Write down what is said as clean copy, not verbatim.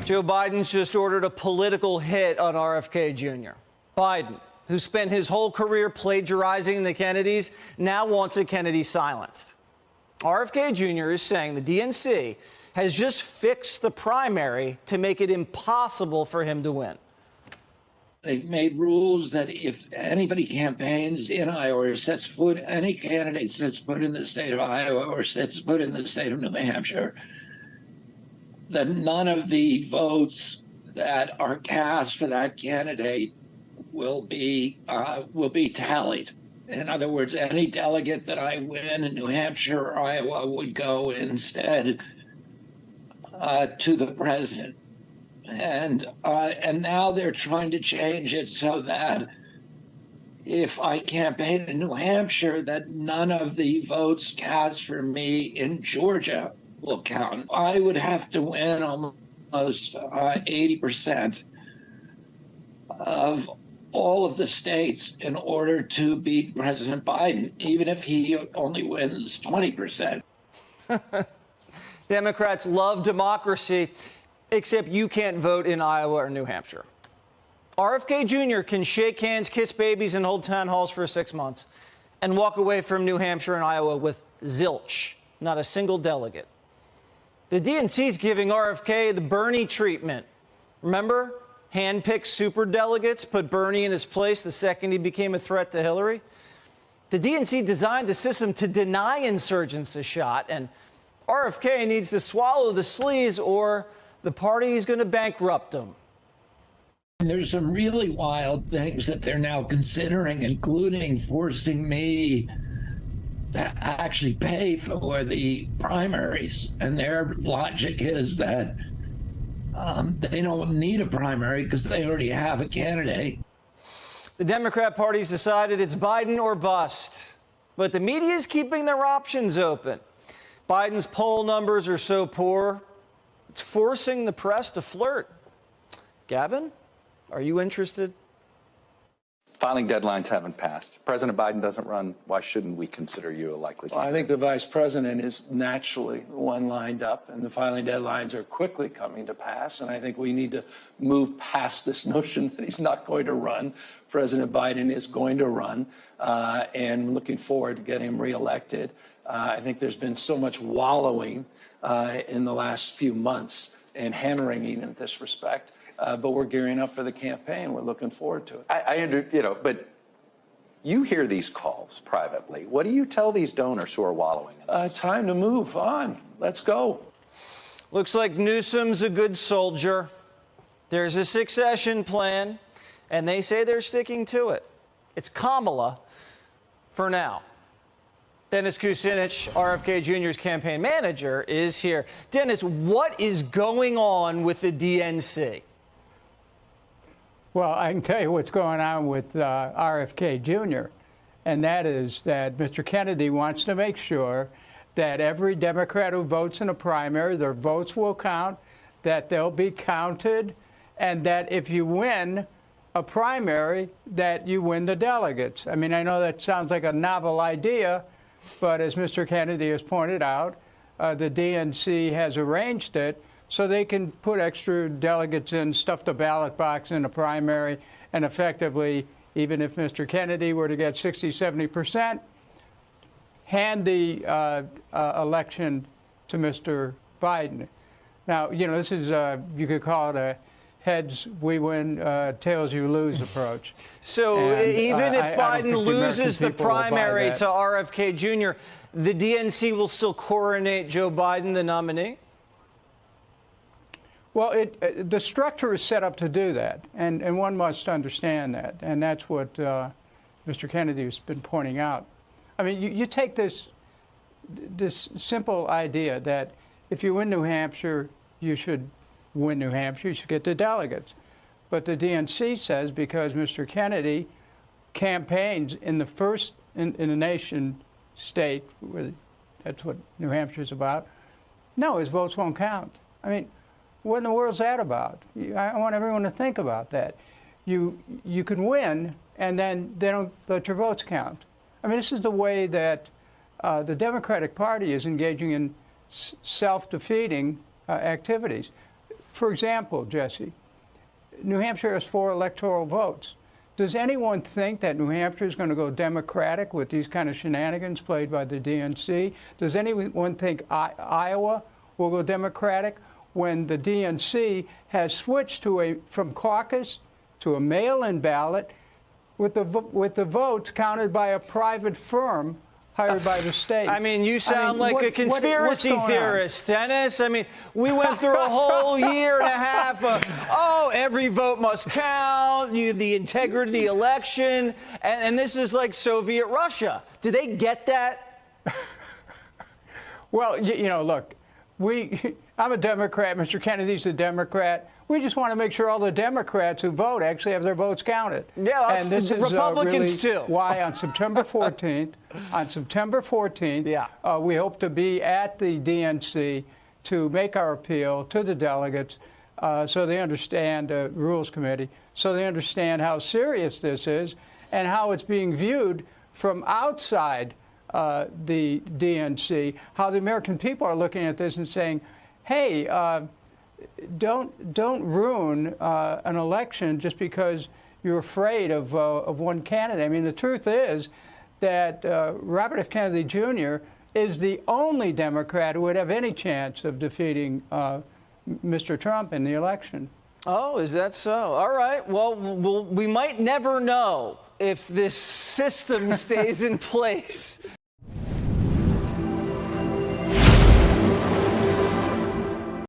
Joe Biden's just ordered a political hit on RFK Jr. Biden, who spent his whole career plagiarizing the Kennedys, now wants a Kennedy silenced. RFK Jr. is saying the DNC has just fixed the primary to make it impossible for him to win. They've made rules that if anybody campaigns in Iowa or sets foot, any candidate sets foot in the state of Iowa or sets foot in the state of New Hampshire, that none of the votes that are cast for that candidate will be tallied. In other words, any delegate that I win in New Hampshire or Iowa would go instead to the president. And now they're trying to change it so that if I campaign in New Hampshire, that none of the votes cast for me in Georgia will count. I would have to win almost 80% of all of the states in order to beat President Biden, even if he only wins 20%. Democrats love democracy, except you can't vote in Iowa or New Hampshire. RFK Jr. can shake hands, kiss babies, and hold town halls for 6 months and walk away from New Hampshire and Iowa with zilch, not a single delegate. The DNC's giving RFK the Bernie treatment. Remember? Handpicked superdelegates, put Bernie in his place the second he became a threat to Hillary. The DNC designed a system to deny insurgents a shot, and RFK needs to swallow the sleaze or the party is going to bankrupt him. There's some really wild things that they're now considering, including forcing me to actually pay for the primaries. And their logic is that they don't need a primary because they already have a candidate. The Democrat Party's decided it's Biden or bust, but the media is keeping their options open. Biden's poll numbers are so poor, it's forcing the press to flirt. Gavin, are you interested? Filing deadlines haven't passed. President Biden doesn't run. Why shouldn't we consider you a likely candidate? Well, I think the vice president is naturally the one lined up, and the filing deadlines are quickly coming to pass. And I think we need to move past this notion that he's not going to run. President Biden is going to run, and looking forward to getting him reelected. I think there's been so much wallowing in the last few months and hand-wringing in this respect. But we're gearing up for the campaign. We're looking forward to it. But you hear these calls privately. What do you tell these donors who are wallowing in this? Time to move on. Let's go. Looks like Newsom's a good soldier. There's a succession plan, and they say they're sticking to it. It's Kamala for now. Dennis Kucinich, RFK Jr.'s campaign manager, is here. Dennis, what is going on with the DNC? Well, I can tell you what's going on with RFK Jr., and that is that Mr. Kennedy wants to make sure that every Democrat who votes in a primary, their votes will count, that they'll be counted, and that if you win a primary, that you win the delegates. I mean, I know that sounds like a novel idea, but as Mr. Kennedy has pointed out, the DNC has arranged it so they can put extra delegates in, stuff the ballot box in a primary, and effectively, even if Mr. Kennedy were to get 60, 70%, hand the election to Mr. Biden. Now, you know, this is, you could call it a heads we win, tails you lose approach. So and, even if Biden loses the primary to RFK Jr., the DNC will still coronate Joe Biden the nominee? Well, the structure is set up to do that, and one must understand that, and that's what Mr. Kennedy has been pointing out. I mean, you take this simple idea that if you win New Hampshire, you should win New Hampshire, you should get the delegates. But the DNC says because Mr. Kennedy campaigns in the first in the nation state, where that's what New Hampshire's about, no, his votes won't count. I mean, what in the world's that about? I want everyone to think about that. You can win, and then they don't let your votes count. I mean, this is the way that the Democratic Party is engaging in self-defeating activities. For example, Jesse, New Hampshire has 4 electoral votes. Does anyone think that New Hampshire is going to go Democratic with these kind of shenanigans played by the DNC? Does anyone think Iowa will go Democratic when the DNC has switched from caucus to a mail-in ballot with the votes counted by a private firm hired by the state? I mean, you sound like a conspiracy theorist, Dennis. I mean, we went through a whole year and a half of, oh, every vote must count, the integrity of the election, and this is like Soviet Russia. Do they get that? Well, you know, look, I'm a Democrat. Mr. Kennedy's a Democrat. We just want to make sure all the Democrats who vote actually have their votes counted. Yeah, and this is Republicans really too. Why on September 14th, yeah. We hope to be at the DNC to make our appeal to the delegates so they understand, Rules Committee, so they understand how serious this is and how it's being viewed from outside the DNC, how the American people are looking at this and saying, hey, don't ruin an election just because you're afraid of one candidate. I mean, the truth is that Robert F. Kennedy Jr. is the only Democrat who would have any chance of defeating Mr. Trump in the election. Oh, is that so? All right. Well, we might never know if this system stays in place.